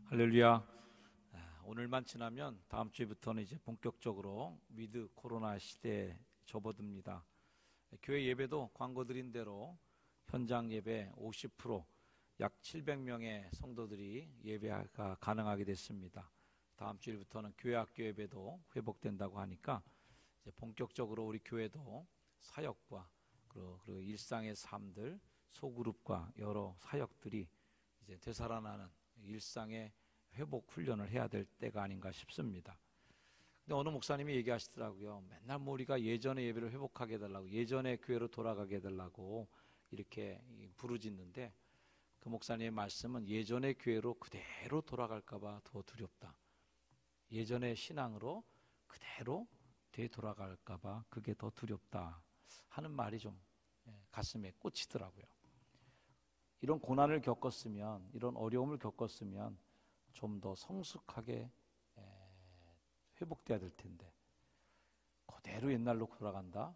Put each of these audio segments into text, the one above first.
할렐루야. 오늘만 지나면 다음 주부터는 이제 본격적으로 위드 코로나 시대에 접어듭니다. 교회 예배도 광고 드린 대로 현장 예배 50%약 700명의 성도들이 예배가 가능하게 됐습니다. 다음 주일부터는 교회 학교 예배도 회복된다고 하니까 이제 본격적으로 우리 교회도 사역과 그리고 일상의 삶들, 소그룹과 여러 사역들이 이제 되살아나는 일상의 회복 훈련을 해야 될 때가 아닌가 싶습니다. 근데 어느 목사님이 얘기하시더라고요. 맨날 우리가 예전의 예배를 회복하게 해달라고, 예전의 교회로 돌아가게 해달라고 이렇게 부르짖는데, 그 목사님의 말씀은 예전의 교회로 그대로 돌아갈까봐 더 두렵다. 예전의 신앙으로 그대로 되돌아갈까봐 그게 더 두렵다 하는 말이 좀 가슴에 꽂히더라고요. 이런 고난을 겪었으면, 이런 어려움을 겪었으면 좀 더 성숙하게 회복돼야 될 텐데 그대로 옛날로 돌아간다?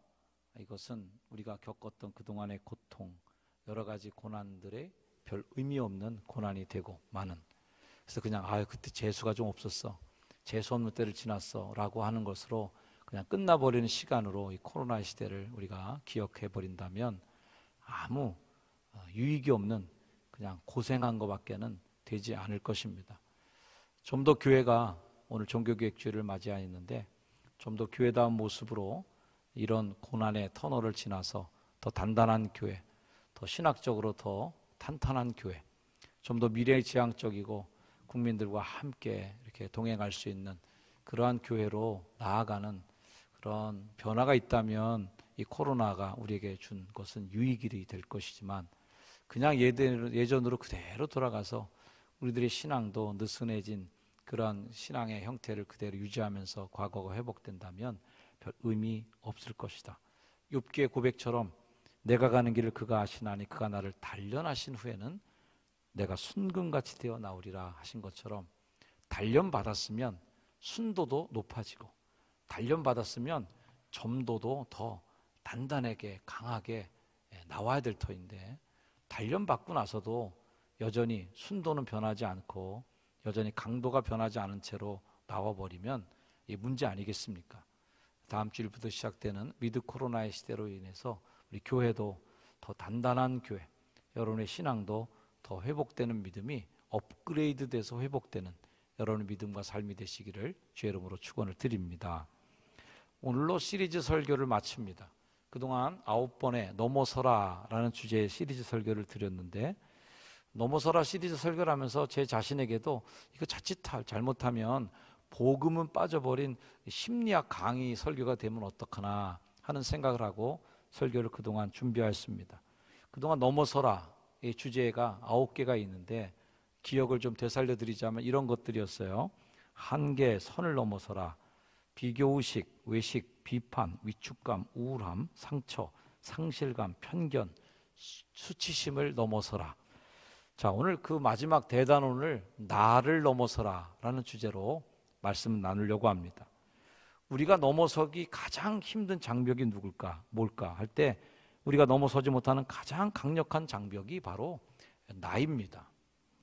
이것은 우리가 겪었던 그동안의 고통, 여러 가지 고난들의 별 의미 없는 고난이 되고 마는, 그래서 그냥 그때 재수가 좀 없었어, 재수 없는 때를 지났어 라고 하는 것으로 그냥 끝나버리는 시간으로 이 코로나 시대를 우리가 기억해 버린다면 아무 유익이 없는 그냥 고생한 것밖에는 되지 않을 것입니다. 좀 더 교회가, 오늘 종교개혁주의를 맞이하였는데 좀 더 교회다운 모습으로 이런 고난의 터널을 지나서 더 단단한 교회, 더 신학적으로 더 탄탄한 교회, 좀 더 미래지향적이고 국민들과 함께 이렇게 동행할 수 있는 그러한 교회로 나아가는 그런 변화가 있다면 이 코로나가 우리에게 준 것은 유익이 될 것이지만, 그냥 예전으로 그대로 돌아가서 우리들의 신앙도 느슨해진 그러한 신앙의 형태를 그대로 유지하면서 과거가 회복된다면 별 의미 없을 것이다. 욥기의 고백처럼 내가 가는 길을 그가 아시나니 그가 나를 단련하신 후에는 내가 순금같이 되어 나오리라 하신 것처럼, 단련받았으면 순도도 높아지고, 단련받았으면 점도도 더 단단하게 강하게 나와야 될 터인데, 단련받고 나서도 여전히 순도는 변하지 않고 여전히 강도가 변하지 않은 채로 나와버리면 이 문제 아니겠습니까? 다음 주일부터 시작되는 위드 코로나의 시대로 인해서 우리 교회도 더 단단한 교회, 여러분의 신앙도 더 회복되는 믿음이 업그레이드돼서 회복되는 여러분의 믿음과 삶이 되시기를 주의 이름으로 축원을 드립니다. 오늘로 시리즈 설교를 마칩니다. 그동안 9번의 넘어서라 라는 주제의 시리즈 설교를 드렸는데, 넘어서라 시리즈 설교를 하면서 제 자신에게도 이거 자칫 잘못하면 복음은 빠져버린 심리학 강의 설교가 되면 어떡하나 하는 생각을 하고 설교를 그동안 준비하였습니다. 그동안 넘어서라 이 주제가 9개가 있는데 기억을 좀 되살려 드리자면 이런 것들이었어요. 한계, 선을 넘어서라, 비교의식, 외식, 비판, 위축감, 우울함, 상처, 상실감, 편견, 수치심을 넘어서라. 자, 오늘 그 마지막 대단원을 나를 넘어서라 라는 주제로 말씀을 나누려고 합니다. 우리가 넘어서기 가장 힘든 장벽이 누굴까, 뭘까 할 때 우리가 넘어서지 못하는 가장 강력한 장벽이 바로 나입니다.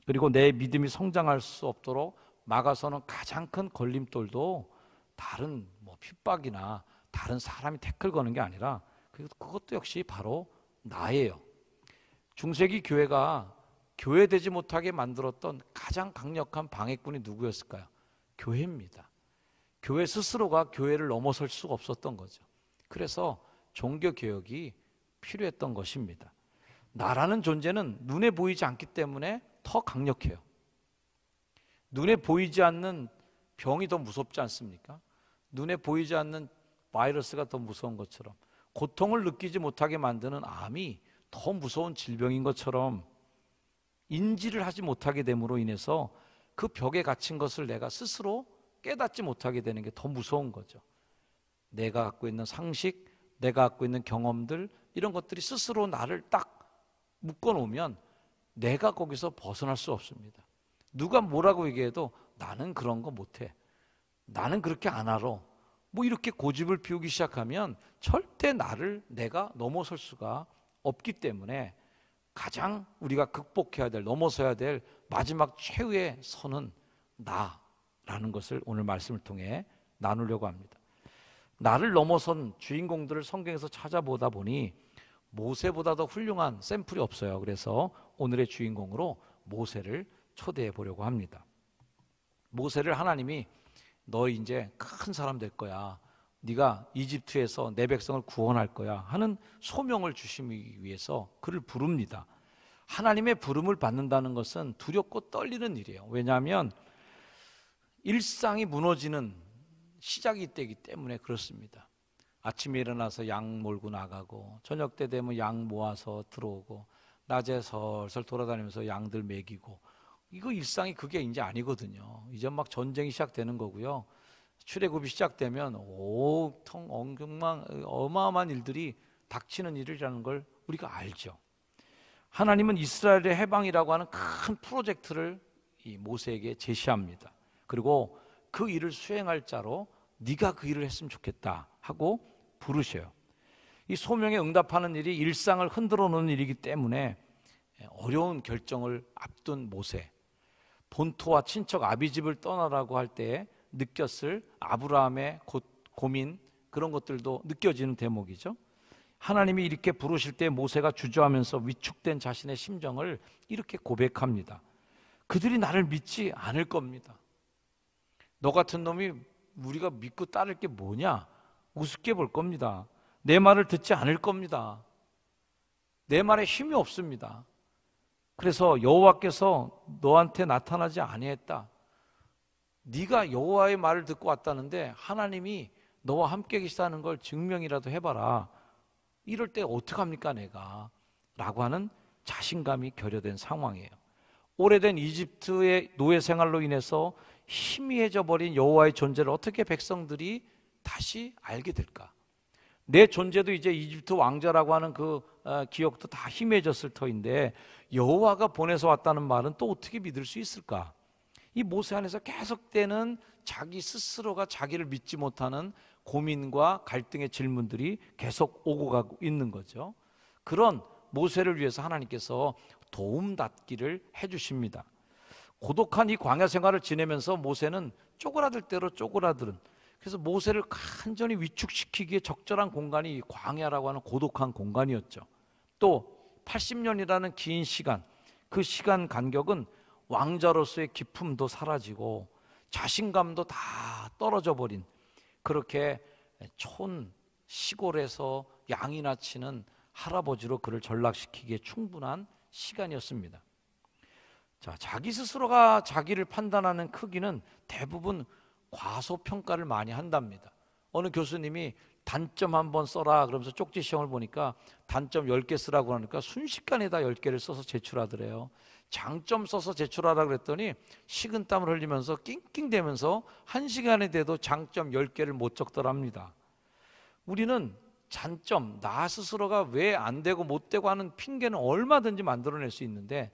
그리고 내 믿음이 성장할 수 없도록 막아서는 가장 큰 걸림돌도 다른 핍박이나 다른 사람이 태클 거는 게 아니라 그것도 역시 바로 나예요. 중세기 교회가 교회되지 못하게 만들었던 가장 강력한 방해꾼이 누구였을까요? 교회입니다. 교회 스스로가 교회를 넘어설 수가 없었던 거죠. 그래서 종교개혁이 필요했던 것입니다. 나라는 존재는 눈에 보이지 않기 때문에 더 강력해요. 눈에 보이지 않는 병이 더 무섭지 않습니까? 눈에 보이지 않는 바이러스가 더 무서운 것처럼, 고통을 느끼지 못하게 만드는 암이 더 무서운 질병인 것처럼, 인지를 하지 못하게 됨으로 인해서 그 벽에 갇힌 것을 내가 스스로 깨닫지 못하게 되는 게 더 무서운 거죠. 내가 갖고 있는 상식, 내가 갖고 있는 경험들, 이런 것들이 스스로 나를 딱 묶어놓으면 내가 거기서 벗어날 수 없습니다. 누가 뭐라고 얘기해도 나는 그런 거 못해, 나는 그렇게 안 알아, 이렇게 고집을 피우기 시작하면 절대 내가 넘어설 수가 없기 때문에 가장 우리가 극복해야 될, 넘어서야 될 마지막 최후의 선은 나라는 것을 오늘 말씀을 통해 나누려고 합니다. 나를 넘어선 주인공들을 성경에서 찾아보다 보니 모세보다 더 훌륭한 샘플이 없어요. 그래서 오늘의 주인공으로 모세를 초대해 보려고 합니다. 모세를 하나님이 너 이제 큰 사람 될 거야, 네가 이집트에서 내 백성을 구원할 거야 하는 소명을 주시기 위해서 그를 부릅니다. 하나님의 부름을 받는다는 것은 두렵고 떨리는 일이에요. 왜냐하면 일상이 무너지는 시작이 되기 때문에 그렇습니다. 아침에 일어나서 양 몰고 나가고 저녁 때 되면 양 모아서 들어오고 낮에 설설 돌아다니면서 양들 먹이고, 이거 일상이 그게 이제 아니거든요. 이제 막 전쟁이 시작되는 거고요. 출애굽이 시작되면 온통 어마어마한 일들이 닥치는 일이라는 걸 우리가 알죠. 하나님은 이스라엘의 해방이라고 하는 큰 프로젝트를 이 모세에게 제시합니다. 그리고 그 일을 수행할 자로 네가 그 일을 했으면 좋겠다 하고 부르셔요. 이 소명에 응답하는 일이 일상을 흔들어 놓는 일이기 때문에 어려운 결정을 앞둔 모세, 본토와 친척 아비집을 떠나라고 할 때 느꼈을 아브라함의 고민, 그런 것들도 느껴지는 대목이죠. 하나님이 이렇게 부르실 때 모세가 주저하면서 위축된 자신의 심정을 이렇게 고백합니다. 그들이 나를 믿지 않을 겁니다. 너 같은 놈이 우리가 믿고 따를 게 뭐냐? 우습게 볼 겁니다. 내 말을 듣지 않을 겁니다. 내 말에 힘이 없습니다. 그래서 여호와께서 너한테 나타나지 아니했다. 네가 여호와의 말을 듣고 왔다는데 하나님이 너와 함께 계시다는 걸 증명이라도 해봐라. 이럴 때 어떡합니까 내가? 라고 하는 자신감이 결여된 상황이에요. 오래된 이집트의 노예 생활로 인해서 희미해져 버린 여호와의 존재를 어떻게 백성들이 다시 알게 될까? 내 존재도 이제 이집트 왕자라고 하는 그 기억도 다 희미해졌을 터인데 여호와가 보내서 왔다는 말은 또 어떻게 믿을 수 있을까? 이 모세 안에서 계속되는 자기 스스로가 자기를 믿지 못하는 고민과 갈등의 질문들이 계속 오고 가고 있는 거죠. 그런 모세를 위해서 하나님께서 도움닫기를 해주십니다. 고독한 이 광야 생활을 지내면서 모세는 쪼그라들 대로 쪼그라드는, 그래서 모세를 간절히 위축시키기에 적절한 공간이 광야라고 하는 고독한 공간이었죠. 또 80년이라는 긴 시간, 그 시간 간격은 왕자로서의 기품도 사라지고 자신감도 다 떨어져 버린, 그렇게 촌 시골에서 양이나 치는 할아버지로 그를 전락시키기에 충분한 시간이었습니다. 자, 자기 스스로가 자기를 판단하는 크기는 대부분 과소평가를 많이 한답니다. 어느 교수님이 단점 한번 써라 그러면서 쪽지 시험을 보니까 단점 10개 쓰라고 하니까 순식간에 다 10개를 써서 제출하더래요. 장점 써서 제출하라 그랬더니 식은땀을 흘리면서 낑낑대면서 1시간이 돼도 장점 10개를 못 적더랍니다. 우리는 단점, 나 스스로가 왜 안 되고 못 되고 하는 핑계는 얼마든지 만들어낼 수 있는데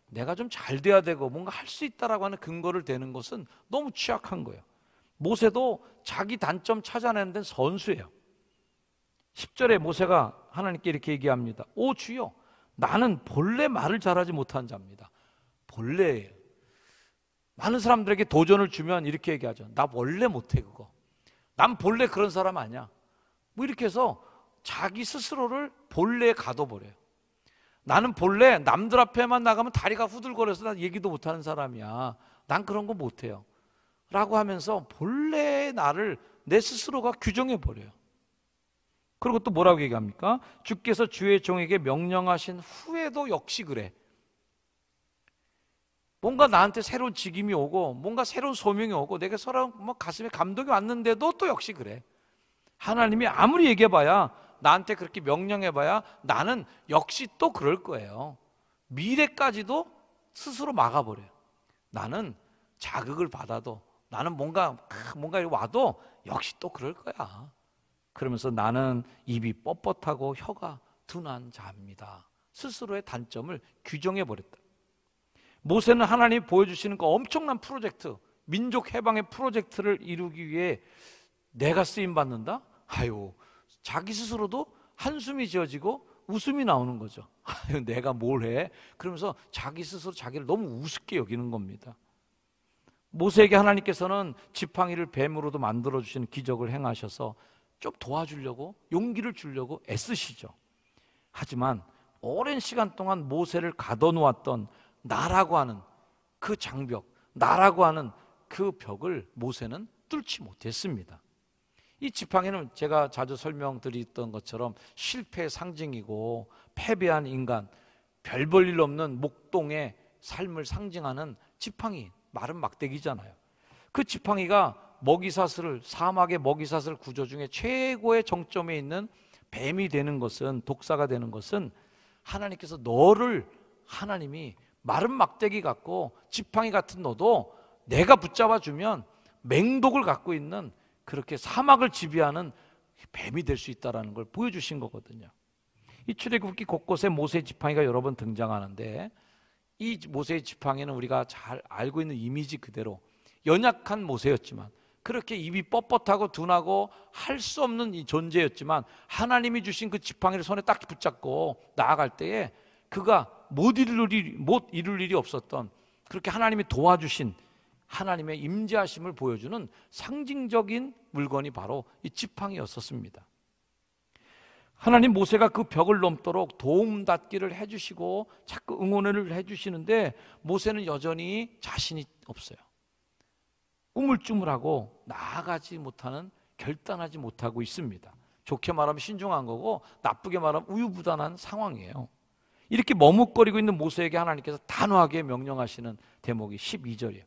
내가 좀 잘 돼야 되고 뭔가 할 수 있다라고 하는 근거를 대는 것은 너무 취약한 거예요. 모세도 자기 단점 찾아내는 데는 선수예요. 10절에 모세가 하나님께 이렇게 얘기합니다. 오 주여, 나는 본래 말을 잘하지 못한 자입니다. 본래예요. 많은 사람들에게 도전을 주면 이렇게 얘기하죠. 나 원래 못해 그거. 난 본래 그런 사람 아니야. 뭐 이렇게 해서 자기 스스로를 본래에 가둬버려요. 나는 본래 남들 앞에만 나가면 다리가 후들거려서 난 얘기도 못하는 사람이야. 난 그런 거 못해요. 라고 하면서 본래의 나를 내 스스로가 규정해버려요. 그리고 또 뭐라고 얘기합니까? 주께서 주의 종에게 명령하신 후에도 역시 그래. 뭔가 나한테 새로운 직임이 오고 뭔가 새로운 소명이 오고 내가 서로 가슴에 감동이 왔는데도 또 역시 그래. 하나님이 아무리 얘기해봐야, 나한테 그렇게 명령해봐야 나는 역시 또 그럴 거예요. 미래까지도 스스로 막아버려요. 나는 자극을 받아도, 나는 뭔가 와도 역시 또 그럴 거야. 그러면서 나는 입이 뻣뻣하고 혀가 둔한 자입니다. 스스로의 단점을 규정해버렸다. 모세는 하나님이 보여주시는 그 엄청난 프로젝트, 민족 해방의 프로젝트를 이루기 위해 내가 쓰임받는다? 아유, 자기 스스로도 한숨이 지어지고 웃음이 나오는 거죠. 내가 뭘 해? 그러면서 자기 스스로 자기를 너무 우습게 여기는 겁니다. 모세에게 하나님께서는 지팡이를 뱀으로도 만들어주시는 기적을 행하셔서 좀 도와주려고, 용기를 주려고 애쓰시죠. 하지만 오랜 시간 동안 모세를 가둬놓았던 나라고 하는 그 장벽, 나라고 하는 그 벽을 모세는 뚫지 못했습니다. 이 지팡이는 제가 자주 설명드렸던 것처럼 실패의 상징이고 패배한 인간, 별 볼 일 없는 목동의 삶을 상징하는 지팡이, 마른 막대기잖아요. 그 지팡이가 먹이사슬을, 사막의 먹이사슬 구조 중에 최고의 정점에 있는 뱀이 되는 것은, 독사가 되는 것은 하나님께서 너를, 하나님이 마른 막대기 같고 지팡이 같은 너도 내가 붙잡아 주면 맹독을 갖고 있는, 그렇게 사막을 지배하는 뱀이 될 수 있다는 걸 보여주신 거거든요. 이 출애굽기 곳곳에 모세의 지팡이가 여러 번 등장하는데, 이 모세의 지팡이는 우리가 잘 알고 있는 이미지 그대로 연약한 모세였지만, 그렇게 입이 뻣뻣하고 둔하고 할 수 없는 이 존재였지만, 하나님이 주신 그 지팡이를 손에 딱 붙잡고 나아갈 때에 그가 못 이룰 일이 없었던, 그렇게 하나님이 도와주신 하나님의 임재하심을 보여주는 상징적인 물건이 바로 이 지팡이였었습니다. 하나님, 모세가 그 벽을 넘도록 도움닫기를 해주시고 자꾸 응원을 해주시는데 모세는 여전히 자신이 없어요. 우물쭈물하고 나아가지 못하는, 결단하지 못하고 있습니다. 좋게 말하면 신중한 거고 나쁘게 말하면 우유부단한 상황이에요. 이렇게 머뭇거리고 있는 모세에게 하나님께서 단호하게 명령하시는 대목이 12절이에요.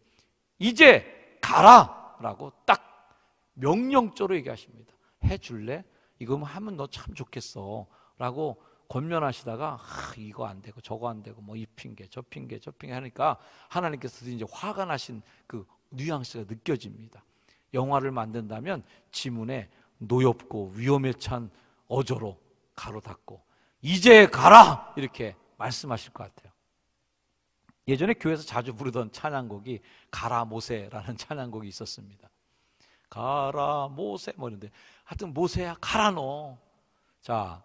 이제 가라! 라고 딱 명령조로 얘기하십니다. 해줄래? 이거 하면 너 참 좋겠어 라고 권면하시다가 이거 안 되고 저거 안 되고 뭐 이 핑계 저 핑계 하니까 하나님께서 이제 화가 나신 그 뉘앙스가 느껴집니다. 영화를 만든다면 지문에 노엽고 위험에 찬 어조로 가로 닫고 이제 가라! 이렇게 말씀하실 것 같아요. 예전에 교회에서 자주 부르던 찬양곡이 가라 모세라는 찬양곡이 있었습니다. 가라 모세 뭐 이런데, 하여튼 모세야 가라 너. 자,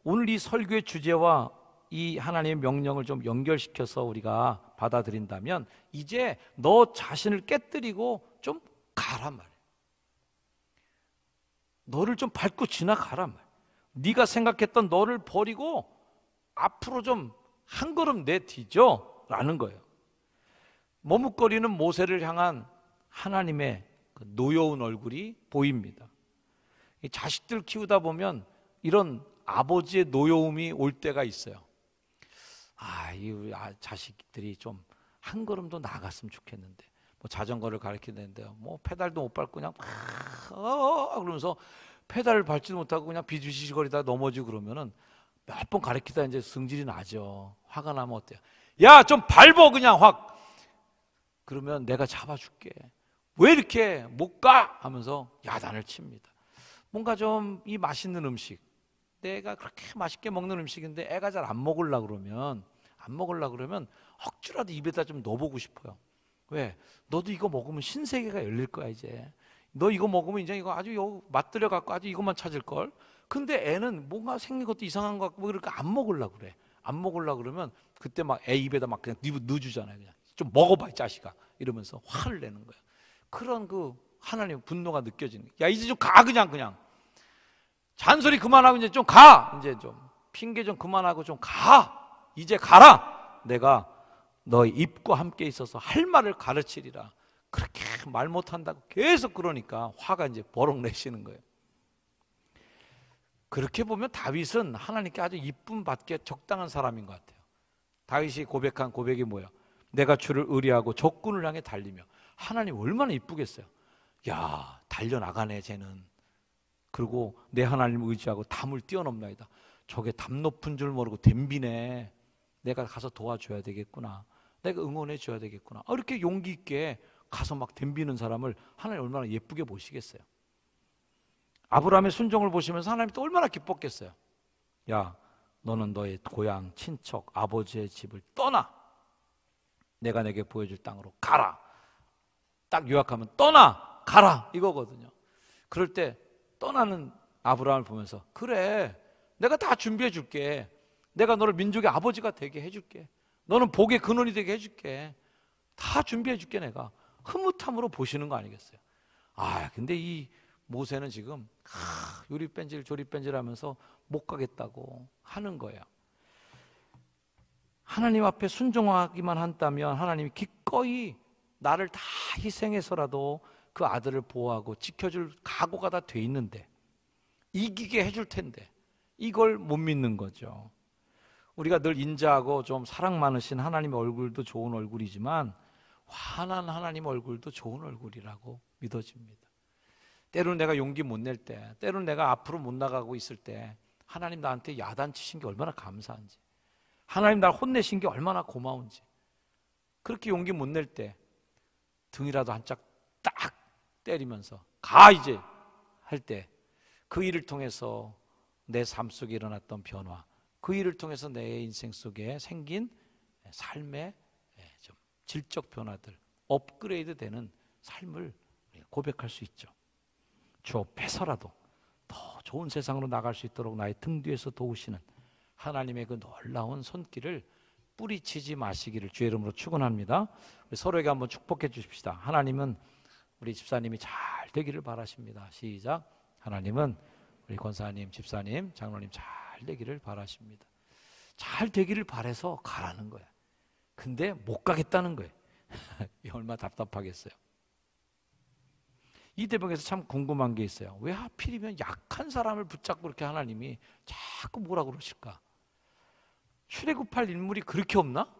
오늘 이 설교의 주제와 이 하나님의 명령을 좀 연결시켜서 우리가 받아들인다면, 이제 너 자신을 깨뜨리고 좀 가란 말이에요. 너를 좀 밟고 지나가란 말이에요. 네가 생각했던 너를 버리고 앞으로 좀 한 걸음 내디뎌 라는 거예요. 머뭇거리는 모세를 향한 하나님의 그 노여운 얼굴이 보입니다. 자식들 키우다 보면 이런 아버지의 노여움이 올 때가 있어요. 이 자식들이 좀 한 걸음 더 나갔으면 좋겠는데, 뭐 자전거를 가르치는데 뭐 페달도 못 밟고 그냥 그러면서 페달을 밟지도 못하고 그냥 비지시거리다 넘어지고 그러면은 몇 번 가르치다 이제 성질이 나죠. 화가 나면 어때요? 야, 좀 밟어 그냥 확. 그러면 내가 잡아줄게. 왜 이렇게 못 가? 하면서 야단을 칩니다. 뭔가 좀 이 맛있는 음식, 내가 그렇게 맛있게 먹는 음식인데 애가 잘 안 먹으려고 그러면 억지로라도 입에다 좀 넣어보고 싶어요. 왜? 너도 이거 먹으면 신세계가 열릴 거야 이제. 너 이거 먹으면 이제 이거 아주 맛들여 갖고 아주 이것만 찾을 걸. 근데 애는 뭔가 생긴 것도 이상한 것 같고 그러니까 안 먹으려고 그래. 안 먹으려고 그러면 그때 막 애 입에다 막 그냥 넣어주잖아요. 그냥 좀 먹어봐 이 자식아 이러면서 화를 내는 거예요. 그런 그 하나님의 분노가 느껴지는 거예요. 야, 이제 좀 가 그냥 잔소리 그만하고 이제 좀 가. 이제 좀 핑계 좀 그만하고 좀 가. 이제 가라. 내가 너의 입과 함께 있어서 할 말을 가르치리라. 그렇게 말 못한다고 계속 그러니까 화가 이제 버럭 내시는 거예요. 그렇게 보면 다윗은 하나님께 아주 이쁨 받기에 적당한 사람인 것 같아요. 다윗이 고백한 고백이 뭐예요? 내가 주를 의뢰하고 적군을 향해 달리며. 하나님 얼마나 이쁘겠어요. 야, 달려나가네 쟤는. 그리고 내 하나님을 의지하고 담을 뛰어넘나이다. 저게 담 높은 줄 모르고 덤비네. 내가 가서 도와줘야 되겠구나. 내가 응원해 줘야 되겠구나. 이렇게 용기 있게 가서 막 덤비는 사람을 하나님 얼마나 예쁘게 보시겠어요. 아브라함의 순종을 보시면서 하나님이 또 얼마나 기뻤겠어요. 야, 너는 너의 고향, 친척, 아버지의 집을 떠나. 내가 내게 보여줄 땅으로 가라. 딱 요약하면 떠나, 가라 이거거든요. 그럴 때 떠나는 아브라함을 보면서 그래, 내가 다 준비해 줄게. 내가 너를 민족의 아버지가 되게 해줄게. 너는 복의 근원이 되게 해줄게. 다 준비해 줄게 내가. 흐뭇함으로 보시는 거 아니겠어요? 근데 이 모세는 지금 요리 뺀질 조리 뺀질 하면서 못 가겠다고 하는 거예요. 하나님 앞에 순종하기만 한다면 하나님이 기꺼이 나를 다 희생해서라도 그 아들을 보호하고 지켜줄 각오가 다 돼 있는데, 이기게 해줄 텐데 이걸 못 믿는 거죠. 우리가 늘 인자하고 좀 사랑 많으신 하나님의 얼굴도 좋은 얼굴이지만 화난 하나님 얼굴도 좋은 얼굴이라고 믿어집니다. 때로는 내가 용기 못 낼 때, 때로는 내가 앞으로 못 나가고 있을 때 하나님 나한테 야단치신 게 얼마나 감사한지, 하나님 날 혼내신 게 얼마나 고마운지, 그렇게 용기 못 낼 때 등이라도 한 짝 딱 때리면서 가 이제 할 때 그 일을 통해서 내 삶 속에 일어났던 변화, 그 일을 통해서 내 인생 속에 생긴 삶의 좀 질적 변화들, 업그레이드 되는 삶을 고백할 수 있죠. 주 앞에서라도 더 좋은 세상으로 나갈 수 있도록 나의 등 뒤에서 도우시는 하나님의 그 놀라운 손길을 뿌리치지 마시기를 주의 이름으로 축원합니다. 우리 서로에게 한번 축복해 주십시다. 하나님은 우리 집사님이 잘 되기를 바라십니다. 시작. 하나님은 우리 권사님, 집사님, 장로님 잘 되기를 바라십니다. 잘 되기를 바라서 가라는 거야. 근데 못 가겠다는 거예요. 얼마나 답답하겠어요. 이 대목에서 참 궁금한 게 있어요. 왜 하필이면 약한 사람을 붙잡고 그렇게 하나님이 자꾸 뭐라 그러실까? 출애굽할 인물이 그렇게 없나?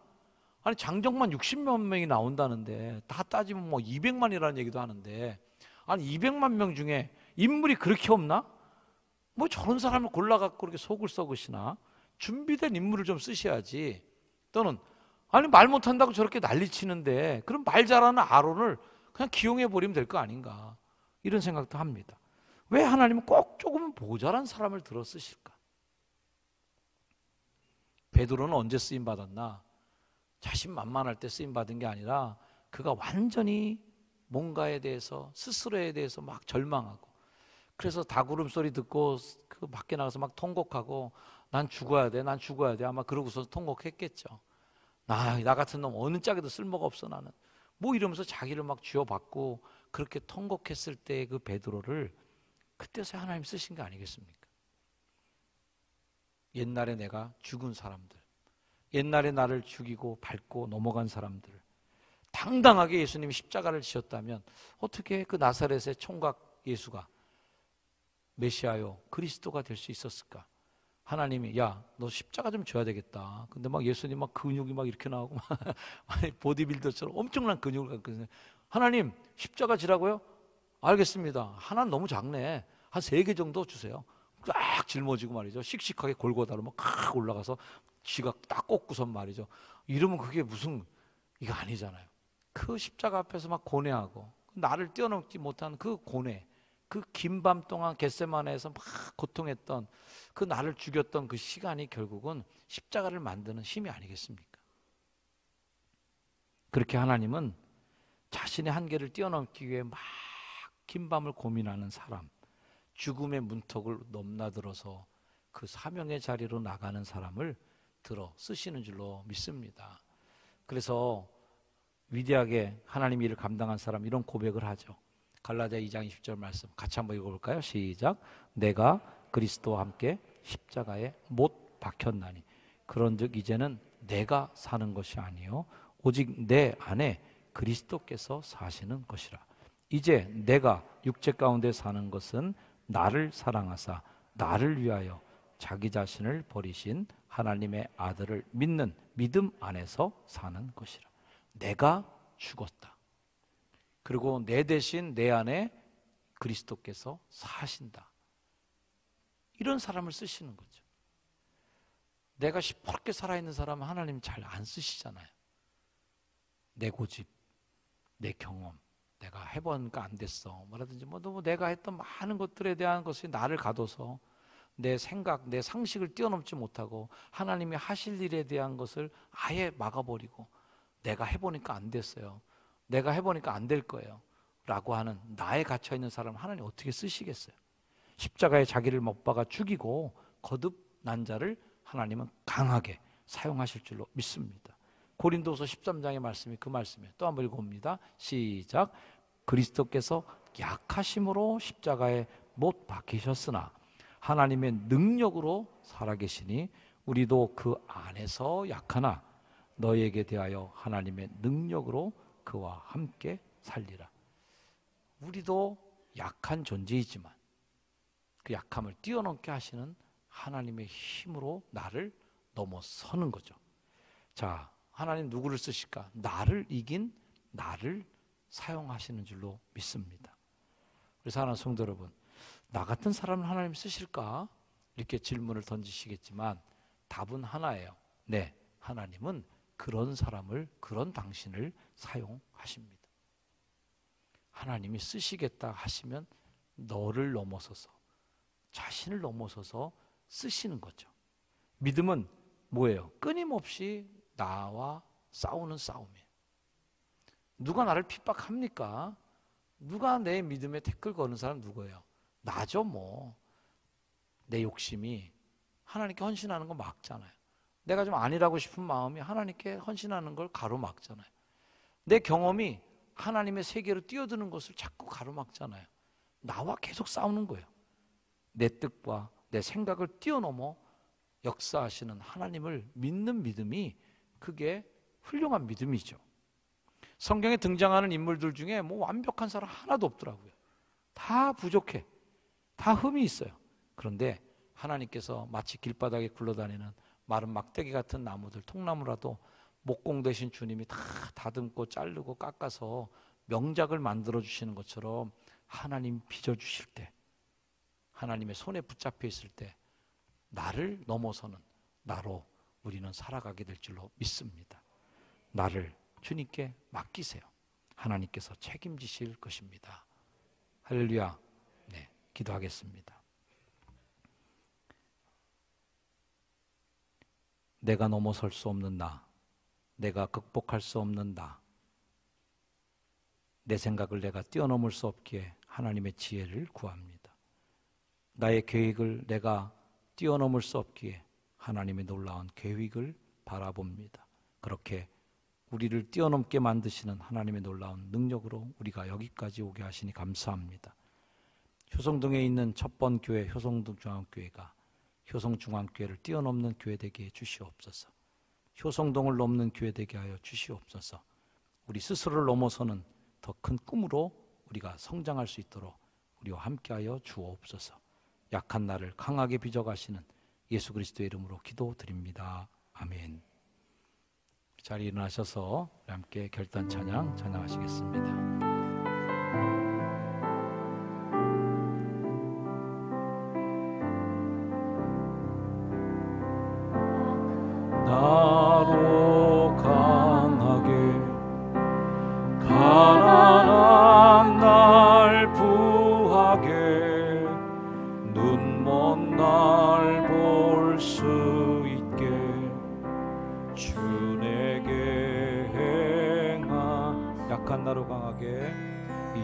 아니 장정만 60만 명이 나온다는데 다 따지면 뭐 200만이라는 얘기도 하는데, 아니 200만 명 중에 인물이 그렇게 없나? 뭐 저런 사람을 골라갖고 그렇게 속을 썩으시나? 준비된 인물을 좀 쓰셔야지. 또는 아니 말 못한다고 저렇게 난리치는데 그럼 말 잘하는 아론을 그냥 기용해버리면 될 거 아닌가, 이런 생각도 합니다. 왜 하나님은 꼭 조금 모자란 사람을 들어 쓰실까? 베드로는 언제 쓰임받았나? 자신만만할 때 쓰임받은 게 아니라 그가 완전히 뭔가에 대해서, 스스로에 대해서 막 절망하고, 그래서 닭울음 소리 듣고 그 밖에 나가서 막 통곡하고 난 죽어야 돼, 난 죽어야 돼, 아마 그러고서 통곡했겠죠. 나 같은 놈 어느 짝에도 쓸모가 없어 나는, 뭐 이러면서 자기를 막 쥐어받고 그렇게 통곡했을 때 그 베드로를 그때서 하나님 쓰신 게 아니겠습니까? 옛날에 내가 죽은 사람들, 옛날에 나를 죽이고 밟고 넘어간 사람들, 당당하게 예수님이 십자가를 지셨다면 어떻게 그 나사렛의 총각 예수가 메시아요 그리스도가 될 수 있었을까? 하나님이 야 너 십자가 좀 져야 되겠다. 근데 막 예수님 막 근육이 막 이렇게 나오고 보디빌더처럼 엄청난 근육을 갖고 있어요. 하나님 십자가 지라고요? 알겠습니다. 하나는 너무 작네. 한 3개 정도 주세요. 딱 짊어지고 말이죠. 씩씩하게 골고다로 막 올라가서 지가 딱 꽂고선 말이죠. 이러면 그게 무슨, 이거 아니잖아요. 그 십자가 앞에서 막 고뇌하고 나를 뛰어넘지 못한 그 고뇌, 그 긴 밤 동안 겟세마네에서 막 고통했던 그 나를 죽였던 그 시간이 결국은 십자가를 만드는 힘이 아니겠습니까? 그렇게 하나님은 자신의 한계를 뛰어넘기 위해 막 긴 밤을 고민하는 사람, 죽음의 문턱을 넘나들어서 그 사명의 자리로 나가는 사람을 들어 쓰시는 줄로 믿습니다. 그래서 위대하게 하나님 일을 감당한 사람 이런 고백을 하죠. 갈라디아 2장 20절 말씀 같이 한번 읽어볼까요? 시작. 내가 그리스도와 함께 십자가에 못 박혔나니 그런즉 이제는 내가 사는 것이 아니요 오직 내 안에 그리스도께서 사시는 것이라. 이제 내가 육체 가운데 사는 것은 나를 사랑하사 나를 위하여 자기 자신을 버리신 하나님의 아들을 믿는 믿음 안에서 사는 것이라. 내가 죽었다. 그리고 내 대신 내 안에 그리스도께서 사신다. 이런 사람을 쓰시는 거죠. 내가 시퍼렇게 살아있는 사람은 하나님 잘 안 쓰시잖아요. 내 고집, 내 경험, 내가 해보니까 안 됐어, 뭐라든지 뭐 내가 했던 많은 것들에 대한 것이 나를 가둬서 내 생각, 내 상식을 뛰어넘지 못하고 하나님이 하실 일에 대한 것을 아예 막아버리고 내가 해보니까 안 됐어요, 내가 해보니까 안 될 거예요 라고 하는 나에 갇혀있는 사람 하나님 어떻게 쓰시겠어요? 십자가에 자기를 못 박아 죽이고 거듭 난 자를 하나님은 강하게 사용하실 줄로 믿습니다. 고린도서 13장의 말씀이 그 말씀이에요. 또 한번 읽어봅니다. 시작. 그리스도께서 약하심으로 십자가에 못 박히셨으나 하나님의 능력으로 살아계시니 우리도 그 안에서 약하나 너희에게 대하여 하나님의 능력으로 그와 함께 살리라. 우리도 약한 존재이지만 그 약함을 뛰어넘게 하시는 하나님의 힘으로 나를 넘어서는 거죠. 자, 하나님 누구를 쓰실까? 나를 이긴 나를 사용하시는 줄로 믿습니다. 우리 사랑하는 성도 여러분, 나 같은 사람을 하나님 쓰실까? 이렇게 질문을 던지시겠지만 답은 하나예요. 네, 하나님은 그런 사람을, 그런 당신을 사용하십니다. 하나님이 쓰시겠다 하시면 너를 넘어서서, 자신을 넘어서서 쓰시는 거죠. 믿음은 뭐예요? 끊임없이 나와 싸우는 싸움이에요. 누가 나를 핍박합니까? 누가 내 믿음에 태클 거는 사람 누구예요? 나죠 뭐. 내 욕심이 하나님께 헌신하는 거 막잖아요. 내가 좀 아니라고 싶은 마음이 하나님께 헌신하는 걸 가로막잖아요. 내 경험이 하나님의 세계로 뛰어드는 것을 자꾸 가로막잖아요. 나와 계속 싸우는 거예요. 내 뜻과 내 생각을 뛰어넘어 역사하시는 하나님을 믿는 믿음이 그게 훌륭한 믿음이죠. 성경에 등장하는 인물들 중에 뭐 완벽한 사람 하나도 없더라고요. 다 부족해. 다 흠이 있어요. 그런데 하나님께서 마치 길바닥에 굴러다니는 마른 막대기 같은 나무들, 통나무라도 목공 되신 주님이 다 다듬고 자르고 깎아서 명작을 만들어 주시는 것처럼 하나님 빚어주실 때, 하나님의 손에 붙잡혀 있을 때 나를 넘어서는 나로 우리는 살아가게 될 줄로 믿습니다. 나를 주님께 맡기세요. 하나님께서 책임지실 것입니다. 할렐루야. 네, 기도하겠습니다. 내가 넘어설 수 없는 나, 내가 극복할 수 없는 나, 내 생각을 내가 뛰어넘을 수 없기에 하나님의 지혜를 구합니다. 나의 계획을 내가 뛰어넘을 수 없기에 하나님의 놀라운 계획을 바라봅니다. 그렇게 우리를 뛰어넘게 만드시는 하나님의 놀라운 능력으로 우리가 여기까지 오게 하시니 감사합니다. 효성동에 있는 첫번 교회 효성동 중앙교회가 효성중앙교회를 뛰어넘는 교회 되게 해주시옵소서. 효성동을 넘는 교회 되게 하여 주시옵소서. 우리 스스로를 넘어서는 더 큰 꿈으로 우리가 성장할 수 있도록 우리와 함께하여 주옵소서. 약한 나를 강하게 빚어가시는 예수 그리스도의 이름으로 기도드립니다. 아멘. 자리에 일어나셔서 함께 결단 찬양 찬양하시겠습니다. 나로 강하게 가난한 날 부하게 눈먼 날 볼 수 있게 주 내게 행하. 약한 나로 강하게,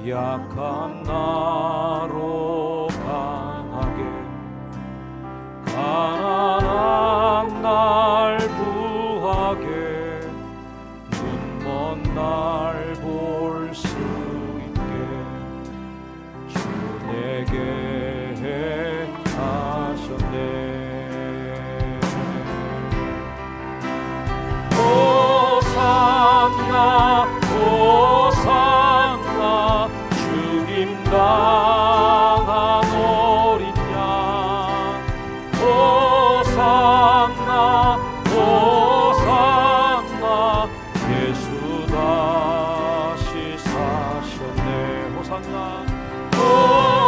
약한 나로 강하게 가난한 날 부하게 눈먼 날 볼 수 있게 주 내게 하셨네. 호산나 호산나 주님 당한 어린 양. 호산나 호산나 예수 다시 사셨네. 호산나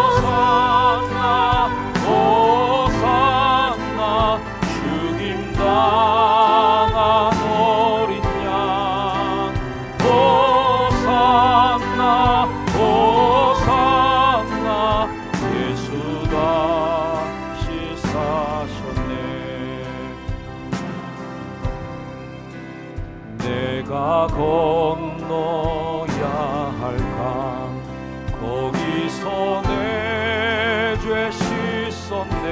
호산나 호산나 주님 당한 어린 양. 호산나 호산나 예수 다시 사셨네. 내가 건너야 할 강 거기서 내 죄 씻었네.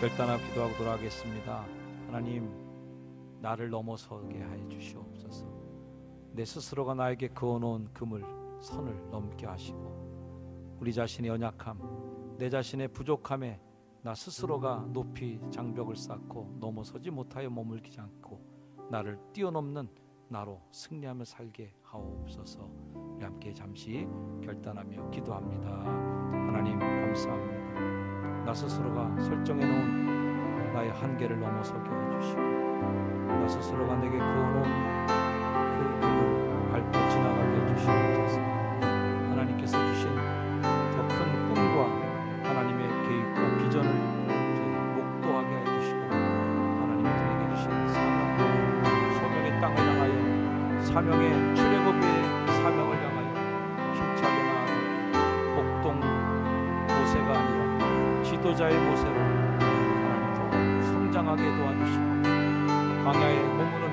결단하고 기도하고 돌아가겠습니다. 하나님, 나를 넘어서게 하여 주시옵소서. 내 스스로가 나에게 그어놓은 그물, 선을 넘게 하시고 우리 자신의 연약함, 내 자신의 부족함에 나 스스로가 높이 장벽을 쌓고 넘어서지 못하여 머물지 않고 나를 뛰어넘는 나로 승리하며 살게 하옵소서. 우리 함께 잠시 결단하며 기도합니다. 하나님 감사합니다. 나 스스로가 설정해 놓은 나의 한계를 넘어서게 해주시고 나 스스로가 내게 그어놓은 그 길을 밟고 지나가게 해주시옵소서. 하나님께서 주신 더 큰 꿈과 하나님의 계획과 비전을 저희가 목도하게 해주시고 하나님께서 내게 주신 사명, 소명의 땅을 향하여 사명의 출애굽의 사명을 향하여 힘차게 나아가 목동 모세가 아니라 지도자의 모세로 하나님 더 성장하게 도와주시고 광야에 머무는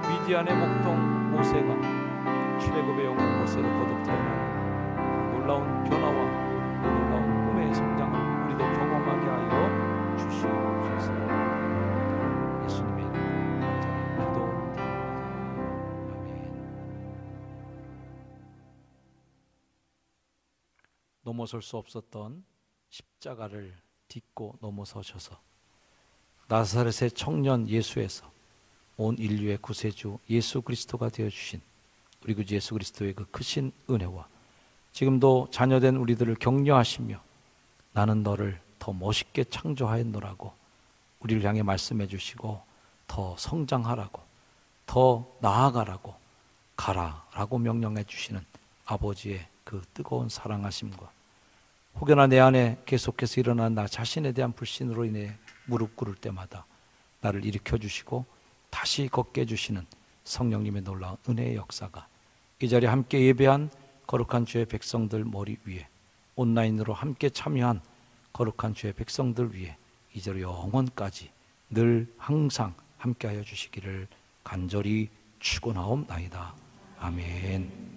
미디안의 목동 모세가 출애굽의 영혼 모세로 거듭 태어나는 놀라운 변화와 놀라운 꿈의 성장을 우리도 경험하게 하여 주시옵소서. 예수님의 이름으로 간절히 기도드립니다. 아멘. 넘어설 수 없었던 십자가를 딛고 넘어서셔서 나사렛의 청년 예수에서 온 인류의 구세주 예수 그리스도가 되어주신 우리 구주 예수 그리스도의 그 크신 은혜와 지금도 자녀된 우리들을 격려하시며 나는 너를 더 멋있게 창조하였노라고 우리를 향해 말씀해 주시고 더 성장하라고 더 나아가라고 가라라고 명령해 주시는 아버지의 그 뜨거운 사랑하심과 혹여나 내 안에 계속해서 일어난 나 자신에 대한 불신으로 인해 무릎 꿇을 때마다 나를 일으켜 주시고 다시 걷게 해주시는 성령님의 놀라운 은혜의 역사가 이 자리에 함께 예배한 거룩한 주의 백성들 머리 위에 온라인으로 함께 참여한 거룩한 주의 백성들 위에 이제로 영원까지 늘 항상 함께하여 주시기를 간절히 축원하옵나이다. 아멘.